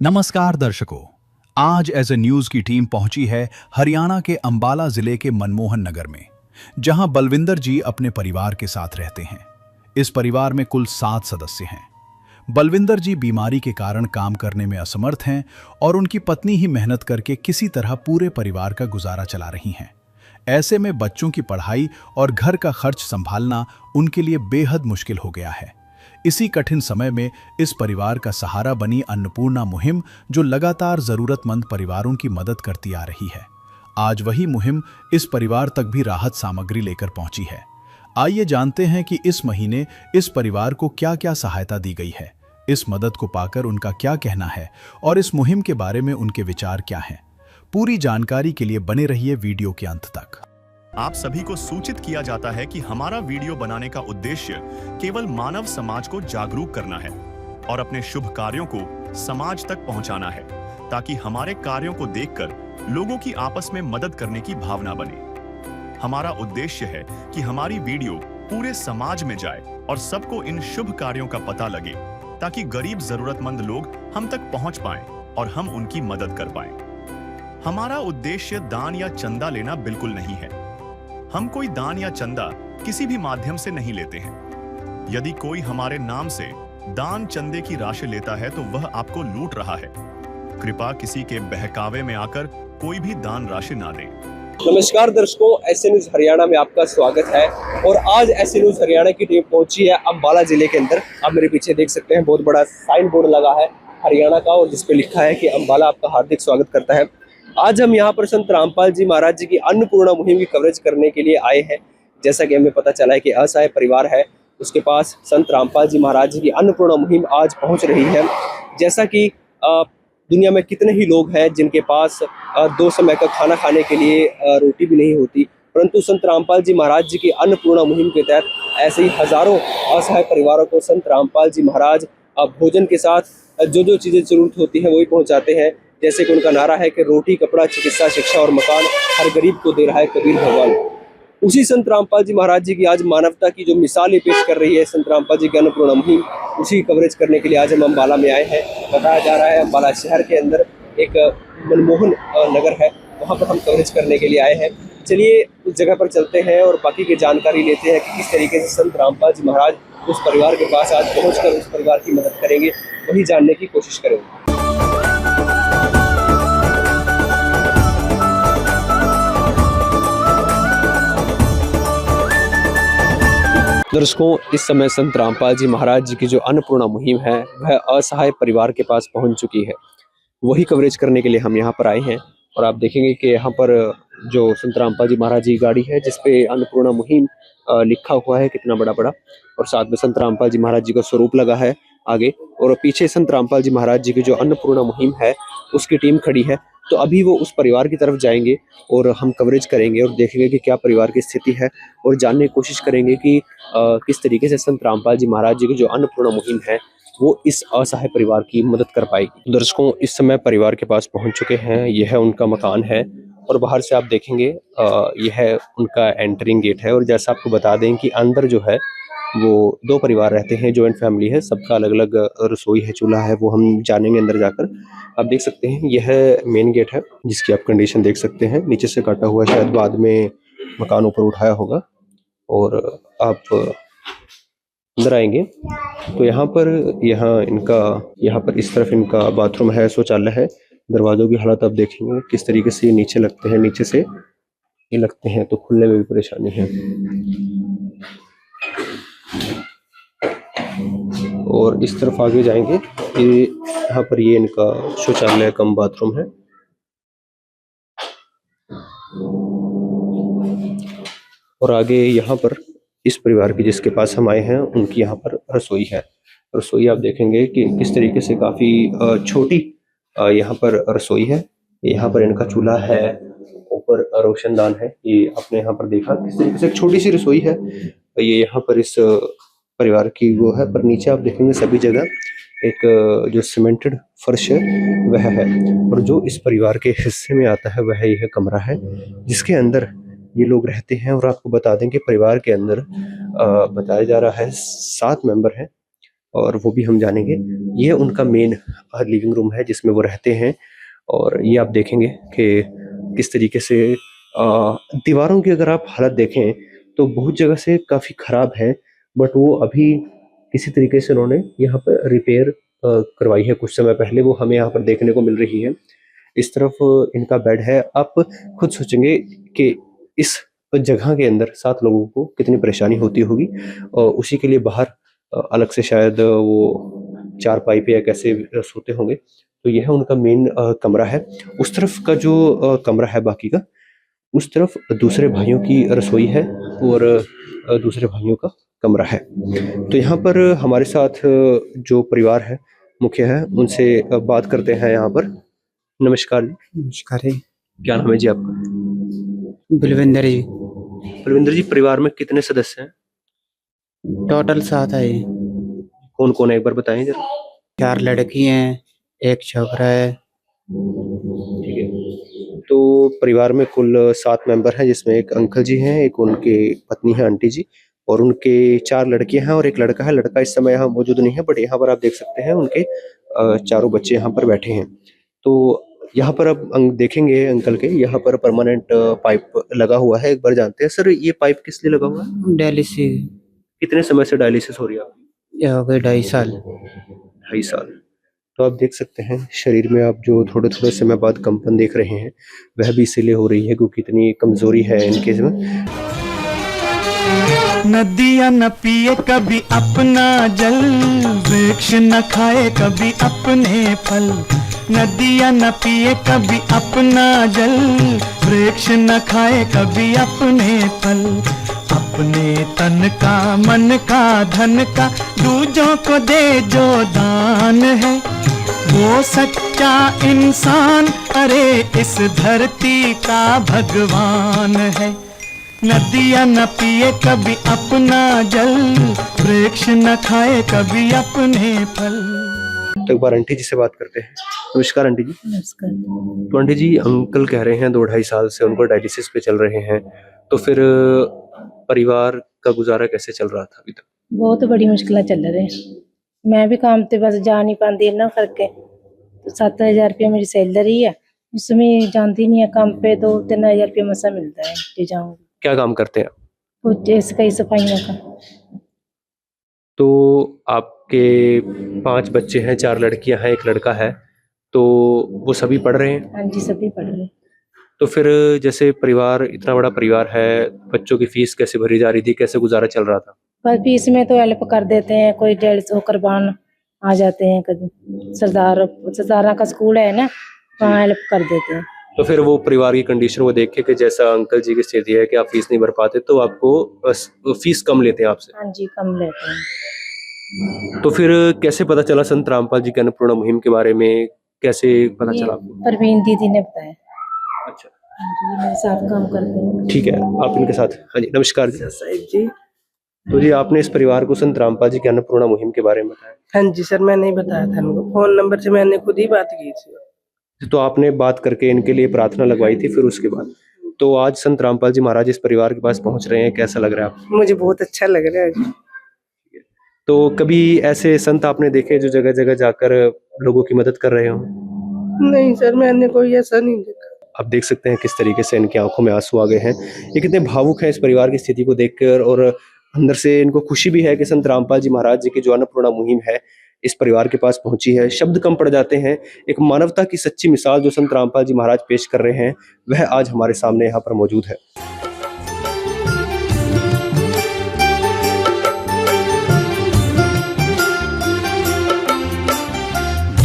नमस्कार दर्शकों। आज एज ए न्यूज की टीम पहुंची है हरियाणा के अंबाला जिले के मनमोहन नगर में, जहां बलविंदर जी अपने परिवार के साथ रहते हैं। इस परिवार में कुल 7 सदस्य हैं। बलविंदर जी बीमारी के कारण काम करने में असमर्थ हैं और उनकी पत्नी ही मेहनत करके किसी तरह पूरे परिवार का गुजारा चला रही हैं। ऐसे में बच्चों की पढ़ाई और घर का खर्च संभालना उनके लिए बेहद मुश्किल हो गया है। इसी कठिन समय में इस परिवार का सहारा बनी अन्नपूर्णा मुहिम, जो लगातार जरूरतमंद परिवारों की मदद करती आ रही है। आज वही मुहिम इस परिवार तक भी राहत सामग्री लेकर पहुंची है। आइए जानते हैं कि इस महीने इस परिवार को क्या क्या सहायता दी गई है, इस मदद को पाकर उनका क्या कहना है और इस मुहिम के बारे में उनके विचार क्या हैं। पूरी जानकारी के लिए बने रहिए वीडियो के अंत तक। आप सभी को सूचित किया जाता है कि हमारा वीडियो बनाने का उद्देश्य केवल मानव समाज को जागरूक करना है और अपने शुभ कार्यों को समाज तक पहुंचाना है, ताकि हमारे कार्यों को देखकर लोगों की आपस में मदद करने की भावना बने। हमारा उद्देश्य है कि हमारी वीडियो पूरे समाज में जाए और सबको इन शुभ कार्यों का पता लगे, ताकि गरीब जरूरतमंद लोग हम तक पहुंच पाएं और हम उनकी मदद कर पाएं। हमारा उद्देश्य दान या चंदा लेना बिल्कुल नहीं है। हम कोई दान या चंदा किसी भी माध्यम से नहीं लेते हैं। यदि कोई हमारे नाम से दान चंदे की राशि लेता है तो वह आपको लूट रहा है। कृपया किसी के बहकावे में आकर कोई भी दान राशि ना दें। नमस्कार दर्शकों, ऐसे न्यूज हरियाणा में आपका स्वागत है। और आज ऐसे न्यूज हरियाणा की टीम पहुंची है अंबाला जिले के अंदर। आप मेरे पीछे देख सकते हैं, बहुत बड़ा साइन बोर्ड लगा है हरियाणा का, और जिसपे लिखा है कि अंबाला आपका हार्दिक स्वागत करता है। आज हम यहाँ पर संत रामपाल जी महाराज जी की अन्नपूर्णा मुहिम की कवरेज करने के लिए आए हैं। जैसा कि हमें पता चला है कि असहाय परिवार है, उसके पास संत रामपाल जी महाराज जी की अन्नपूर्णा मुहिम आज पहुँच रही है। जैसा कि दुनिया में कितने ही लोग हैं जिनके पास 2 समय का खाना खाने के लिए रोटी भी नहीं होती, परंतु संत रामपाल जी महाराज जी की अन्नपूर्णा मुहिम के तहत ऐसे ही हजारों असहाय परिवारों को संत रामपाल जी महाराज भोजन के साथ जो जो चीज़ें जरूरत होती हैं वही पहुँचाते हैं। जैसे कि उनका नारा है कि रोटी, कपड़ा, चिकित्सा, शिक्षा और मकान हर गरीब को दे रहा है कबीर भगवान। उसी संत रामपाल जी महाराज जी की आज मानवता की जो मिसालें पेश कर रही है संत रामपाल जी की अन्नपूर्णा मुहिम, उसी कवरेज करने के लिए आज हम अम्बाला में आए हैं। बताया जा रहा है अम्बाला शहर के अंदर एक मनमोहन नगर है, वहाँ पर हम कवरेज करने के लिए आए हैं। चलिए उस जगह पर चलते हैं और बाकी की जानकारी लेते हैं कि किस तरीके से संत रामपाल जी महाराज उस परिवार के पास आज पहुँच उस परिवार की मदद करेंगे, वही जानने की कोशिश करेंगे। दर्शकों, इस समय संत रामपाल जी महाराज जी की जो अन्नपूर्णा मुहिम है वह असहाय परिवार के पास पहुंच चुकी है। वही कवरेज करने के लिए हम यहाँ पर आए हैं और आप देखेंगे कि यहाँ पर जो संत रामपाल जी महाराज जी की गाड़ी है जिसपे अन्नपूर्णा मुहिम लिखा हुआ है, कितना बड़ा बड़ा, और साथ में संत रामपाल जी महाराज जी का स्वरूप लगा है आगे, और पीछे संत रामपाल जी महाराज जी की जो अन्नपूर्णा मुहिम है उसकी टीम खड़ी है। तो अभी वो उस परिवार की तरफ जाएंगे और हम कवरेज करेंगे और देखेंगे कि क्या परिवार की स्थिति है और जानने की कोशिश करेंगे कि किस तरीके से संत रामपाल जी महाराज जी की जो अन्नपूर्णा मुहिम है वो इस असहाय परिवार की मदद कर पाएगी। दर्शकों, इस समय परिवार के पास पहुंच चुके हैं। यह उनका मकान है और बाहर से आप देखेंगे यह उनका एंटरिंग गेट है। और जैसा आपको बता दें कि अंदर जो है वो 2 परिवार रहते हैं, जॉइंट फैमिली है, सबका अलग अलग रसोई है, चूल्हा है, वो हम जानेंगे अंदर जाकर। आप देख सकते हैं यह मेन गेट है जिसकी आप कंडीशन देख सकते हैं, नीचे से काटा हुआ, शायद बाद में मकान ऊपर उठाया होगा। और आप अंदर आएंगे तो यहाँ पर इस तरफ इनका बाथरूम है, शौचालय है। दरवाजों की हालत आप देखेंगे किस तरीके से ये नीचे लगते हैं, नीचे से ये लगते हैं तो खुलने में भी परेशानी है। और इस तरफ आगे जाएंगे, ये यहाँ पर ये इनका शौचालय कम बाथरूम है। और आगे यहाँ पर इस परिवार की जिसके पास हम आए हैं उनकी यहाँ पर रसोई है। रसोई आप देखेंगे कि किस तरीके से काफी छोटी यहाँ पर रसोई है। यहाँ पर इनका चूल्हा है, ऊपर रोशनदान है, ये आपने यहाँ पर देखा किस तरीके से एक छोटी सी रसोई है। ये यहाँ पर इस परिवार की वो है, पर नीचे आप देखेंगे सभी जगह एक जो सीमेंटेड फर्श है वह है। और जो इस परिवार के हिस्से में आता है वह यह कमरा है जिसके अंदर ये लोग रहते हैं। और आपको बता दें कि परिवार के अंदर बताया जा रहा है 7 मेंबर हैं और वो भी हम जानेंगे। ये उनका मेन लिविंग रूम है जिसमें वो रहते हैं। और ये आप देखेंगे कि किस तरीके से दीवारों की अगर आप हालत देखें तो बहुत जगह से काफ़ी ख़राब है, बट वो अभी किसी तरीके से उन्होंने यहाँ पर रिपेयर करवाई है कुछ समय पहले, वो हमें यहाँ पर देखने को मिल रही है। इस तरफ इनका बेड है। आप खुद सोचेंगे कि इस जगह के अंदर 7 लोगों को कितनी परेशानी होती होगी, और उसी के लिए बाहर अलग से शायद वो चारपाई पे या कैसे सोते होंगे। तो यह उनका मेन कमरा है। उस तरफ का जो कमरा है बाकी का, उस तरफ दूसरे भाइयों की रसोई है और दूसरे भाइयों का कमरा है। तो यहाँ पर हमारे साथ जो परिवार है, मुखिया है, उनसे बात करते हैं यहाँ पर। नमस्कार जी। नमस्कार जी। क्या नाम है जी आपका? बलविंदर जी। बलविंदर जी, परिवार में कितने सदस्य हैं? टोटल 7 है जी। कौन कौन है, एक बार बताएं जरा। 4 लड़की हैं, 1 छोकरा है। ठीक है। तो परिवार में कुल 7 मेंबर हैं, जिसमें एक अंकल जी हैं, एक उनके पत्नी है आंटी जी, और उनके 4 लड़कियां हैं और एक लड़का है। लड़का इस समय यहाँ मौजूद नहीं है, बट यहाँ पर आप देख सकते हैं उनके चारों बच्चे यहाँ पर बैठे हैं। तो यहाँ पर अब देखेंगे अंकल के यहाँ पर परमानेंट पाइप लगा हुआ है। एक बार जानते हैं सर, ये पाइप किस लिए लगा हुआ है? डायलिसिस। कितने समय से डायलिसिस हो रही है आपकी? ये हो गए 2.5 साल। 2.5 साल। तो आप देख सकते हैं शरीर में आप जो थोड़े थोड़े समय बाद कंपन देख रहे हैं, वह भी इसीलिए हो रही है क्योंकि इतनी कमजोरी है इनके में। नदियाँ न पिए कभी अपना जल, वृक्ष न खाए कभी अपने फल। नदियाँ न पिए कभी अपना जल, वृक्ष न खाए कभी अपने फल। अपने तन का, मन का, धन का दूजों को दे जो दान है, वो सच्चा इंसान, अरे इस धरती का भगवान है। नदियाँ न पिए कभी अपना जल, वृक्ष न खाए कभी अपने फल। तो एक बार आंटी जी से बात करते हैं। नमस्कार आंटी जी। नमस्कार। तो आंटी जी, अंकल कह रहे हैं 2-2.5 साल से उनको डायलिसिस पे चल रहे हैं, तो फिर परिवार का गुजारा कैसे चल रहा था अभी तक? बहुत बड़ी मुश्किल चल रही है। मैं भी काम पे बस जा नहीं पाती ना करके। तो 7,000 रुपया मेरी सैलरी है, उसमें जानती नहीं है काम पे, 2-3 रुपया मसा मिलता है कि जाऊंगी। क्या काम करते हैं आप? कुछ इसका ही सफाइयों का। तो आपके 5 बच्चे हैं, 4 लड़कियां हैं, 1 लड़का है, तो वो सभी पढ़ रहे हैं? हाँ जी, सभी पढ़ रहे। तो फिर जैसे परिवार, इतना बड़ा परिवार है, बच्चों की फीस कैसे भरी जा रही थी, कैसे गुजारा चल रहा था? पर फीस में तो हेल्प कर देते हैं, कोई 150 कुर्बान आ जाते हैं, कभी सरदारा का स्कूल है ना, वहाँ हेल्प कर देते हैं। तो फिर वो परिवार की कंडीशन को देख के कि जैसा अंकल जी की स्थिति है कि आप फीस नहीं भर पाते, तो आपको फीस कम लेते हैं आपसे? हाँ जी, कम लेते हैं। तो फिर कैसे पता चला संत रामपाल जी की अन्नपूर्णा मुहिम के बारे में, कैसे पता चला आपको? परवीन दीदी ने बताया। अच्छा, हाँ जी, मेरे साथ काम करते हैं। ठीक है, आप इनके साथ। हाँ जी, नमस्कार जी। साहिब जी। तो जी, आपने इस परिवार को संत रामपाल जी की अन्नपूर्णा मुहिम के बारे में बताया? हाँ जी सर, मैंने ही बताया था इनको, फोन नंबर से मैंने खुद ही बात की थी। तो आपने बात करके इनके लिए प्रार्थना लगवाई थी, फिर उसके बाद तो आज संत रामपाल जी महाराज इस परिवार के पास पहुंच रहे हैं, कैसा लग रहा है आपको? मुझे बहुत अच्छा लग रहा है जी। तो कभी ऐसे संत आपने देखे जो जगह जगह जाकर लोगों की मदद कर रहे हो? नहीं सर, मैंने कोई ऐसा नहीं देखा। आप देख सकते हैं किस तरीके से इनकी आंखों में आंसू आ गए हैं। ये कितने भावुक हैं इस परिवार की स्थिति को देखकर, और अंदर से इनको खुशी भी है कि संत रामपाल जी महाराज जी की जो अन्नपूर्णा मुहिम है इस परिवार के पास पहुंची है। शब्द कम पड़ जाते हैं। एक मानवता की सच्ची मिसाल जो संत रामपाल जी महाराज पेश कर रहे हैं, वह आज हमारे सामने यहाँ पर मौजूद है।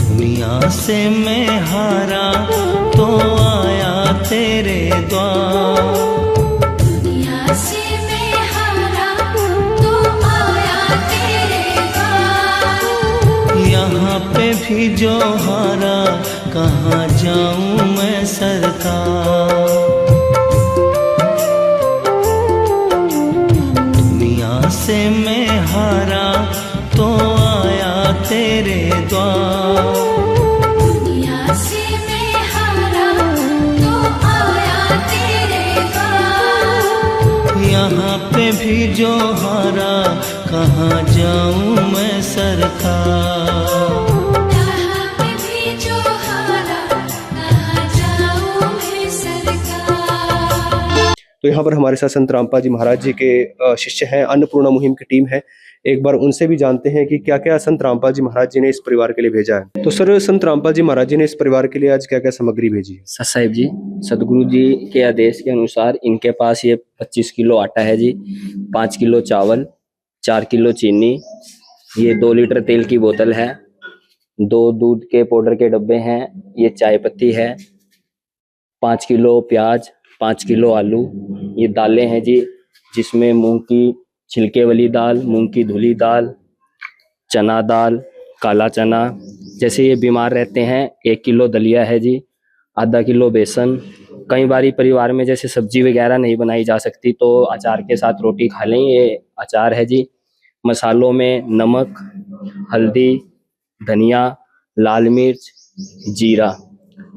दुनिया से मैं हारा तो आया तेरे द्वार, दुनिया से मैं हारा तो आया तेरे द्वार। यहाँ पे भी जो हारा कहाँ जाऊँ मैं सरकार। दुनिया से मैं हारा तो आया तेरे द्वार, दुनिया से मैं हारा तो आया तेरे द्वार। यहाँ पे भी जो हारा कहाँ जाऊँ मैं सरकार। तो यहाँ पर हमारे साथ संत रामपाल जी महाराज जी के शिष्य हैं, अन्नपूर्णा मुहिम की टीम है। एक बार उनसे भी जानते हैं कि क्या क्या संत रामपाल जी महाराज जी ने इस परिवार के लिए भेजा है। तो सर, संत रामपाल जी महाराज जी ने इस परिवार के लिए आज क्या क्या सामग्री भेजी है? साहब जी, सदगुरु जी के आदेश के अनुसार इनके पास ये 25 किलो आटा है जी, 5 किलो चावल, 4 किलो चीनी, ये 2 लीटर तेल की बोतल है, 2 दूध के पाउडर के डब्बे हैं, ये चाय पत्ती है, 5 किलो प्याज, 5 किलो आलू, ये दालें हैं जी, जिसमें मूंग की छिलके वाली दाल, मूंग की धुली दाल, चना दाल, काला चना। जैसे ये बीमार रहते हैं, 1 किलो दलिया है जी, आधा किलो बेसन। कई बारी परिवार में जैसे सब्जी वगैरह नहीं बनाई जा सकती तो अचार के साथ रोटी खा लें, ये अचार है जी। मसालों में नमक, हल्दी, धनिया, लाल मिर्च, जीरा,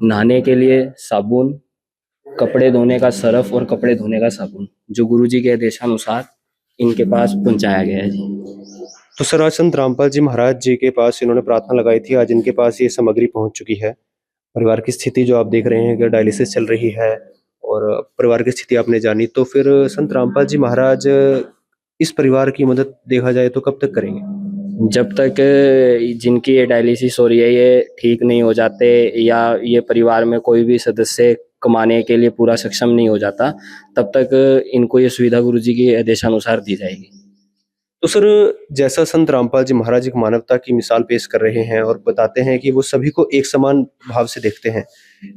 नहाने के लिए साबुन, कपड़े धोने का सरफ और कपड़े धोने का साबुन, जो गुरुजी के आदेशानुसार इनके पास पहुंचाया गया है जी। तो सर, आज संत रामपाल जी महाराज जी के पास इन्होंने प्रार्थना लगाई थी, आज इनके पास ये सामग्री पहुंच चुकी है। परिवार की स्थिति जो आप देख रहे हैं कि डायलिसिस चल रही है और परिवार की स्थिति आपने जानी, तो फिर संत रामपाल जी महाराज इस परिवार की मदद देखा जाए तो कब तक करेंगे? जब तक जिनकी ये डायलिसिस हो रही है ये ठीक नहीं हो जाते या ये परिवार में कोई भी सदस्य कमाने के लिए पूरा सक्षम नहीं हो जाता, तब तक इनको ये सुविधा गुरुजी के आदेशानुसार दी जाएगी। तो सर, जैसा संत रामपाल जी महाराज एक मानवता की मिसाल पेश कर रहे हैं और बताते हैं कि वो सभी को एक समान भाव से देखते हैं,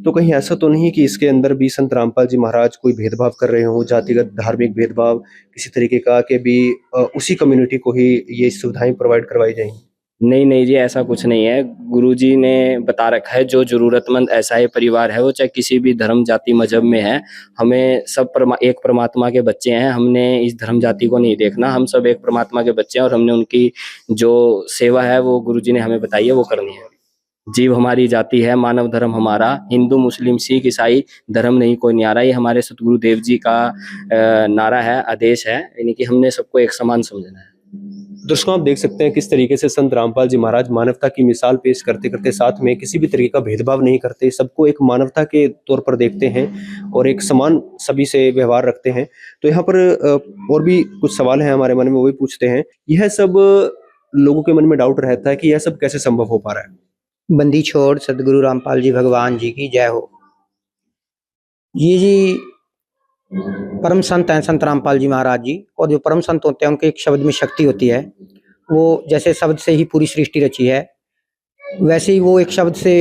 तो कहीं ऐसा तो नहीं कि इसके अंदर भी संत रामपाल जी महाराज कोई भेदभाव कर रहे हों, जातिगत धार्मिक भेदभाव किसी तरीके का, कि भी उसी कम्युनिटी को ही ये सुविधाएं प्रोवाइड करवाई जाएंगी? नहीं नहीं जी, ऐसा कुछ नहीं है। गुरुजी ने बता रखा है जो जरूरतमंद ऐसा ही परिवार है, वो चाहे किसी भी धर्म जाति मजहब में है, हमें सब एक परमात्मा के बच्चे हैं। हमने इस धर्म जाति को नहीं देखना, हम सब एक परमात्मा के बच्चे हैं और हमने उनकी जो सेवा है वो गुरुजी ने हमें बताई है वो करनी है। जीव हमारी जाति है, मानव धर्म हमारा, हिंदू मुस्लिम सिख ईसाई धर्म नहीं कोई न्यारा। ये हमारे सतगुरु देव जी का नारा है, आदेश है, यानी कि हमने सबको एक समान समझना है। दर्शकों, आप देख सकते हैं किस तरीके से संत रामपाल जी महाराज मानवता की मिसाल पेश करते करते साथ में किसी भी तरीके का भेदभाव नहीं करते, सबको एक मानवता के तौर पर देखते हैं और एक समान सभी से व्यवहार रखते हैं। तो यहाँ पर और भी कुछ सवाल हैं हमारे मन में, वो भी पूछते हैं। यह सब लोगों के मन में डाउट रहता है कि यह सब कैसे संभव हो पा रहा है। बंदी छोड़ सदगुरु रामपाल जी भगवान जी की जय हो। ये जी परम संत हैं संत रामपाल जी महाराज जी, और जो परम संत होते हैं उनके एक शब्द में शक्ति होती है। वो जैसे शब्द से ही पूरी सृष्टि रची है, वैसे ही वो एक शब्द से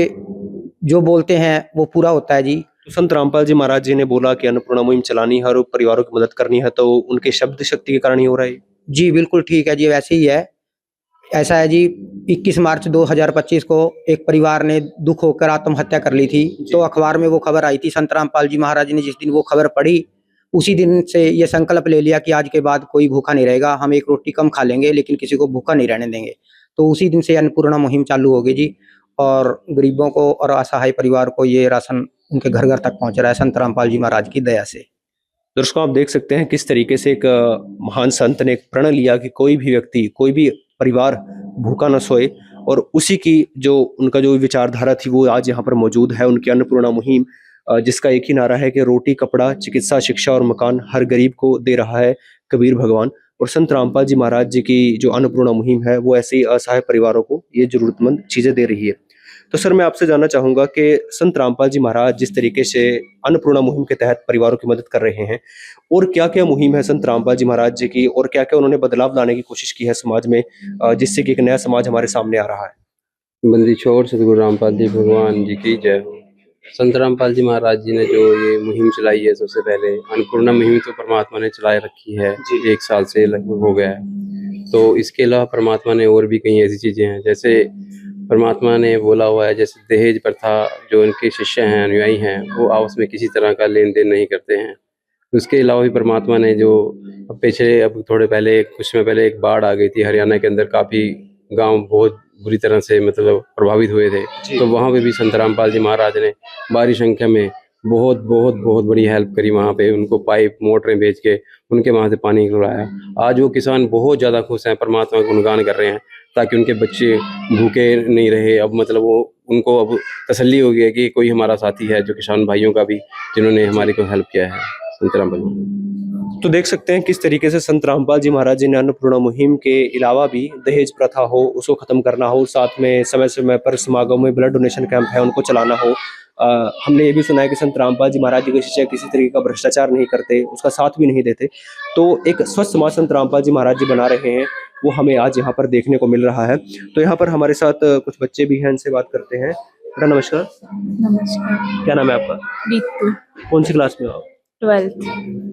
जो बोलते हैं वो पूरा होता है जी। तो संत रामपाल जी महाराज जी ने बोला कि अन्नपूर्णा मुहिम चलानी है और परिवारों की मदद करनी है, तो उनके शब्द शक्ति के कारण ही हो रहा है जी। बिल्कुल ठीक है जी, वैसे ही है। ऐसा है जी, 21 मार्च 2025 को एक परिवार ने दुख होकर आत्महत्या कर ली थी। तो अखबार में वो खबर आई थी। संत रामपाल जी महाराज ने जिस दिन वो खबर पढ़ी, उसी दिन से ये संकल्प ले लिया कि आज के बाद कोई भूखा नहीं रहेगा, हम एक रोटी कम खा लेंगे लेकिन किसी को भूखा नहीं रहने देंगे। तो उसी दिन से अन्नपूर्णा मुहिम चालू हो गई जी, और गरीबों को और असहाय परिवार को ये राशन उनके घर घर तक पहुंच रहा है संत रामपाल जी महाराज की दया से। दर्शकों, आप देख सकते हैं किस तरीके से एक महान संत ने एक प्रण लिया कि कोई भी व्यक्ति, कोई भी परिवार भूखा न सोए, और उसी की जो उनका जो विचारधारा थी वो आज यहाँ पर मौजूद है। उनकी अन्नपूर्णा मुहिम, जिसका एक ही नारा है कि रोटी, कपड़ा, चिकित्सा, शिक्षा और मकान हर गरीब को दे रहा है कबीर भगवान। और संत रामपाल जी महाराज जी की जो अन्नपूर्णा मुहिम है वो ऐसे ही असहाय परिवारों को ये जरूरतमंद चीजें दे रही है। तो सर, मैं आपसे जानना चाहूंगा कि संत रामपाल जी महाराज जिस तरीके से अन्नपूर्णा मुहिम के तहत परिवारों की मदद कर रहे हैं, और क्या क्या मुहिम है संत रामपाल जी महाराज जी की, और क्या क्या उन्होंने बदलाव लाने की कोशिश की है समाज में, जिससे कि एक नया समाज हमारे सामने आ रहा है। बंदी छोड़ सदगुरु रामपाल जी भगवान जी की जय हो। संत रामपाल जी महाराज जी ने जो ये मुहिम चलाई है, सबसे पहले अन्नपूर्णा मुहिम तो परमात्मा ने चलाए रखी है, 1 साल से लगभग हो गया है। तो इसके अलावा परमात्मा ने और भी कई ऐसी चीजें हैं, जैसे परमात्मा ने बोला हुआ है, जैसे दहेज प्रथा, जो उनके शिष्य हैं, अनुयायी हैं, वो आपस में किसी तरह का लेन देन नहीं करते हैं। उसके अलावा भी परमात्मा ने जो अब थोड़े पहले, कुछ समय पहले एक बाढ़ आ गई थी हरियाणा के अंदर, काफ़ी गांव बहुत बुरी तरह से मतलब प्रभावित हुए थे। तो वहाँ पे भी संत रामपाल जी महाराज ने भारी संख्या में बहुत बड़ी हेल्प करी। वहाँ पे उनको पाइप, मोटरें भेज के उनके वहाँ से पानी निकलवाया। आज वो किसान बहुत ज़्यादा खुश हैं, परमात्मा का गुणगान कर रहे हैं, ताकि उनके बच्चे भूखे नहीं रहे। अब मतलब वो उनको अब तसल्ली हो गई है कि कोई हमारा साथी है, जो किसान भाइयों का भी, जिन्होंने हमारी को हेल्प किया है। संत रामपाल जी। तो देख सकते हैं किस तरीके से संत रामपाल जी महाराज जी ने अन्नपूर्णा मुहिम के अलावा भी दहेज प्रथा हो उसको खत्म करना हो, साथ में समय समय पर समागम में ब्लड डोनेशन कैंप है उनको चलाना हो। हमने ये भी सुना है कि संत रामपाल जी महाराज जी के शिष्य किसी तरीके का भ्रष्टाचार नहीं करते, उसका साथ भी नहीं देते। तो एक स्वस्थ समाज संत रामपाल जी महाराज जी बना रहे हैं, वो हमें आज यहाँ पर देखने को मिल रहा है। तो यहाँ पर हमारे साथ कुछ बच्चे भी हैं, इनसे बात करते हैं। बेटा नमस्कार। नमस्कार। क्या नाम है आपका? रीतू, कौन सी क्लास में हो आप? 12th।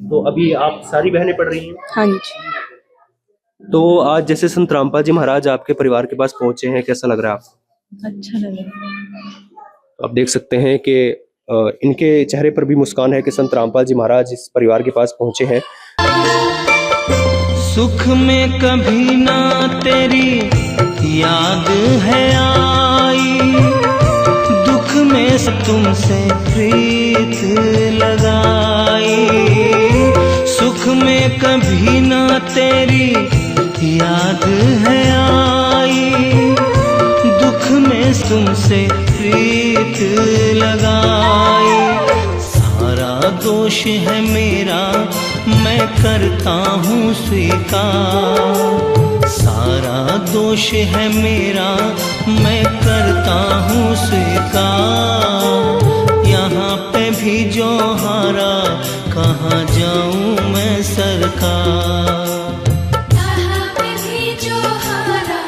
तो अभी आप सारी बहनें पढ़ रही हैं? हाँ जी। तो आज जैसे संत रामपाल जी महाराज आपके परिवार के पास पहुंचे हैं, कैसा लग रहा है आपको? अच्छा लगा। आप देख सकते हैं कि इनके चेहरे पर भी मुस्कान है कि संत रामपाल जी महाराज इस परिवार के पास पहुंचे हैं। सुख में कभी ना तेरी याद है आई, दुख में तुमसे प्रीत लगाई। सुख में कभी ना तेरी याद है आई, दुख में तुमसे प्रीत लगाई। सारा दोष है मेरा मैं करता हूँ स्वीकार, सारा दोष है मेरा मैं करता हूँ स्वीकार। यहाँ पे भी जो हारा कहाँ जाऊँ मैं सरकार। यहाँ पे भी जो हारा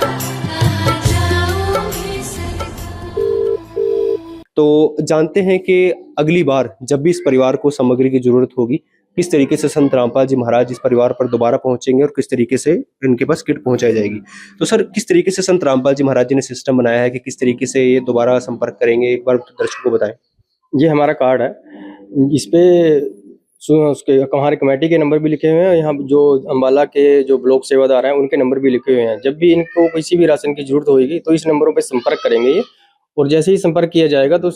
कहाँ जाऊँ मैं सरकार। तो जानते हैं कि अगली बार जब भी इस परिवार को सामग्री की जरूरत होगी, किस तरीके से संत रामपाल जी महाराज इस परिवार पर दोबारा पहुंचेंगे और किस तरीके से इनके पास किट पहुंचाई जाएगी। तो सर, किस तरीके से संत रामपाल जी महाराज जी ने सिस्टम बनाया है कि किस तरीके से ये दोबारा संपर्क करेंगे, एक बार दर्शकों को बताएं। ये हमारा कार्ड है, इस पे उसके हमारे कमेटी के नंबर भी लिखे हुए हैं। यहाँ जो अम्बाला के जो ब्लॉक सेवादार हैं उनके नंबर भी लिखे हुए हैं। जब भी इनको किसी भी राशन की जरूरत होगी तो इस नंबरों पे संपर्क करेंगे ये, और जैसे ही संपर्क किया जाएगा तो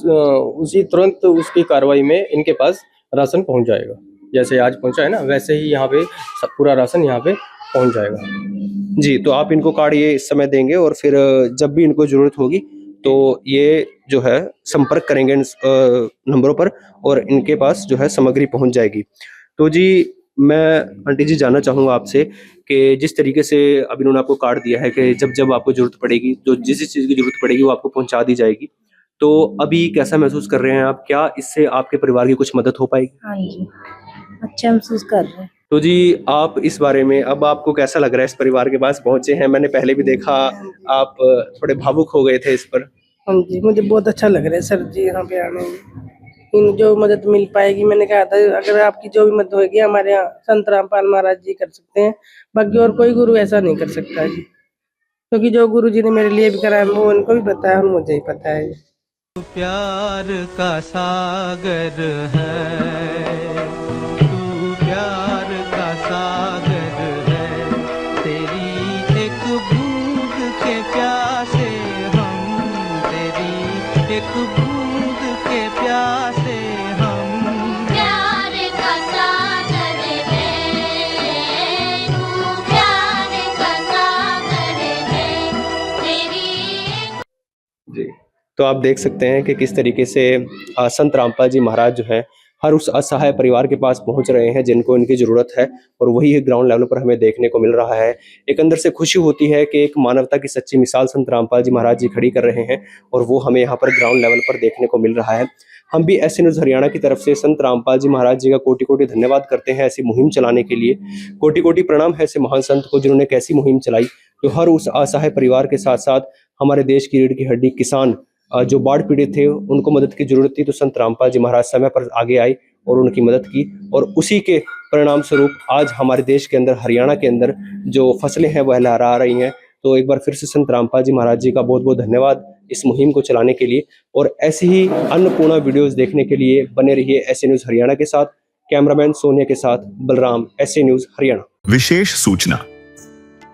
उसी तुरंत उसकी कार्रवाई में इनके पास राशन पहुंच जाएगा। जैसे आज पहुंचा है ना, वैसे ही यहाँ पे पूरा राशन यहाँ पे पहुंच जाएगा। जी, तो आप इनको कार्ड ये इस समय देंगे और फिर जब भी इनको जरूरत होगी तो ये जो है संपर्क करेंगे इन नंबरों पर और इनके पास जो है सामग्री पहुंच जाएगी। तो जी, मैं आंटी जी जानना चाहूँगा आपसे कि जिस तरीके से अब इन्होंने आपको कार्ड दिया है कि जब जब आपको जरूरत पड़ेगी, जो जिस चीज़ की जरूरत पड़ेगी वो आपको पहुंचा दी जाएगी, तो अभी कैसा महसूस कर रहे हैं आप? क्या इससे आपके परिवार की कुछ मदद हो पाएगी? हाँ जी, अच्छा महसूस कर रहे हैं। तो जी, आप इस बारे में अब आपको कैसा लग रहा है? इस परिवार के पास पहुंचे हैं, मैंने पहले भी देखा आप थोड़े भावुक हो गए थे इस पर। हाँ जी, मुझे बहुत अच्छा लग रहा है सर जी यहाँ पे आने में। इन जो मदद मिल पाएगी, मैंने कहा था अगर आपकी जो भी मदद होगी हमारे यहाँ संत रामपाल महाराज जी कर सकते हैं, बाकी और कोई गुरु ऐसा नहीं कर सकता है जी। क्योंकि जो गुरु जी ने मेरे लिए भी करा है वो उनको भी पता है और मुझे ही पता है। प्यार का सागर है, तू प्यार का सागर है, तेरी एक बूंद के प्यासे हम, तेरी एक बूंद के प्यासे हम। प्यार का सागर है, तू प्यार का सागर है, तेरी। जी, तो आप देख सकते हैं कि किस तरीके से संत रामपाल जी महाराज जो है हर उस असहाय परिवार के पास पहुंच रहे हैं जिनको इनकी जरूरत है, और वही ग्राउंड लेवल पर हमें देखने को मिल रहा है। एक अंदर से खुशी होती है कि एक मानवता की सच्ची मिसाल संत रामपाल जी महाराज जी खड़ी कर रहे हैं और वो हमें यहाँ पर ग्राउंड लेवल पर देखने को मिल रहा है। हम भी ऐसे न्यूज़ हरियाणा की तरफ से संत रामपाल जी महाराज जी का कोटि कोटि धन्यवाद करते हैं ऐसी मुहिम चलाने के लिए। कोटि कोटि प्रणाम है ऐसे महान संत को जिन्होंने कैसी मुहिम चलाई, जो हर उस असहाय परिवार के साथ साथ हमारे देश की रीढ़ की हड्डी किसान जो बाढ़ पीड़ित थे उनको मदद की जरूरत थी, तो संत रामपाल जी महाराज समय पर आगे आए और उनकी मदद की, और उसी के परिणाम स्वरूप आज हमारे देश के अंदर, हरियाणा के अंदर जो फसलें हैं वह लहरा रही हैं। तो एक बार फिर से संत रामपाल जी महाराज जी का बहुत बहुत धन्यवाद इस मुहिम को चलाने के लिए, और ऐसी ही अन्नपूर्णा वीडियोस देखने के लिए बने रहिए ऐसे न्यूज़ हरियाणा के साथ। कैमरामैन सोनिया के साथ बलराम, ऐसे न्यूज़ हरियाणा। विशेष सूचना,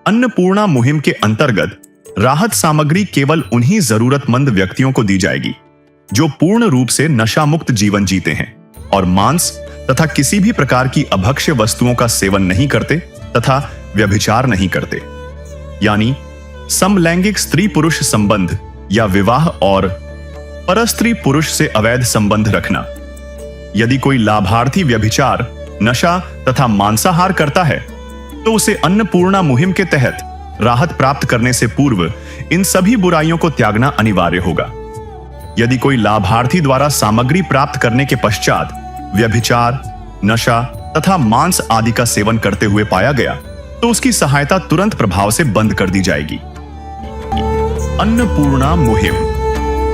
अन्नपूर्णा मुहिम के अंतर्गत राहत सामग्री केवल उन्हीं जरूरतमंद व्यक्तियों को दी जाएगी जो पूर्ण रूप से नशा मुक्त जीवन जीते हैं और मांस तथा किसी भी प्रकार की अभक्ष्य वस्तुओं का सेवन नहीं करते तथा व्यभिचार नहीं करते, यानी समलैंगिक स्त्री पुरुष संबंध या विवाह और परस्त्री पुरुष से अवैध संबंध रखना। यदि कोई लाभार्थी व्यभिचार नशा तथा मांसाहार करता है तो उसे अन्नपूर्णा मुहिम के तहत राहत प्राप्त करने से पूर्व इन सभी बुराइयों को त्यागना अनिवार्य होगा। यदि कोई लाभार्थी द्वारा सामग्री प्राप्त करने के पश्चात व्यभिचार, नशा तथा मांस आदि का सेवन करते हुए पाया गया तो उसकी सहायता तुरंत प्रभाव से बंद कर दी जाएगी। अन्नपूर्णा मुहिम।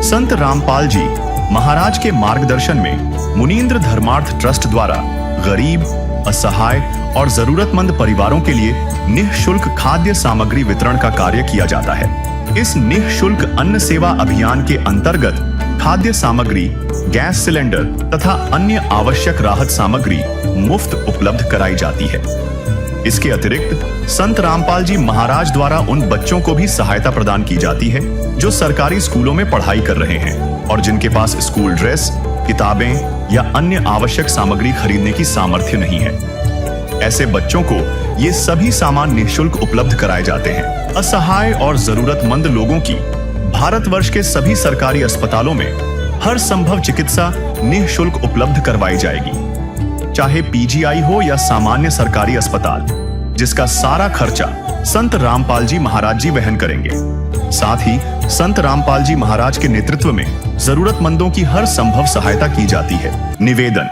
संत रामपाल जी महाराज के मार्गदर्शन में मुनींद्र धर्मार्थ ट्रस्ट द्वारा गरीब, असहाय और जरूरतमंद परिवारों के लिए निःशुल्क खाद्य सामग्री वितरण का कार्य किया जाता है। इस निःशुल्क अन्न सेवा अभियान के अंतर्गत खाद्य सामग्री, गैस सिलेंडर तथा अन्य आवश्यक राहत सामग्री मुफ्त उपलब्ध कराई जाती है। इसके अतिरिक्त संत रामपाल जी महाराज द्वारा उन बच्चों को भी सहायता प्रदान की जाती है जो सरकारी स्कूलों में पढ़ाई कर रहे हैं और जिनके पास स्कूल ड्रेस, किताबें या अन्य आवश्यक सामग्री खरीदने की सामर्थ्य नहीं है। ऐसे बच्चों को ये सभी सामान निःशुल्क उपलब्ध कराए जाते हैं। असहाय और जरूरतमंद लोगों की भारतवर्ष के सभी सरकारी अस्पतालों में हर संभव चिकित्सा निःशुल्क उपलब्ध करवाई जाएगी, चाहे पीजीआई हो या सामान्य सरकारी अस्पताल, जिसका सारा खर्चा संत रामपाल जी महाराज जी वहन करेंगे। साथ ही संत रामपाल जी महाराज के नेतृत्व में जरूरतमंदों की हर संभव सहायता की जाती है। निवेदन।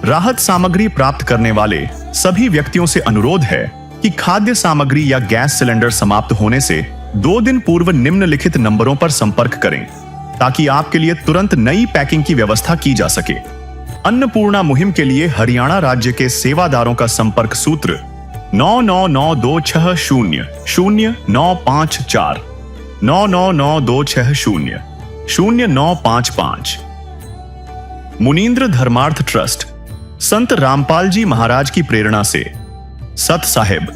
राहत सामग्री प्राप्त करने वाले सभी व्यक्तियों से अनुरोध है कि खाद्य सामग्री या गैस सिलेंडर समाप्त होने से 2 दिन पूर्व निम्नलिखित नंबरों पर संपर्क करें ताकि आपके लिए तुरंत नई पैकिंग की व्यवस्था की जा सके। अन्नपूर्णा मुहिम के लिए हरियाणा राज्य के सेवादारों का संपर्क सूत्र 9992600954 9992600955। मुनींद्र धर्मार्थ ट्रस्ट संत रामपाल जी महाराज की प्रेरणा से सत साहिब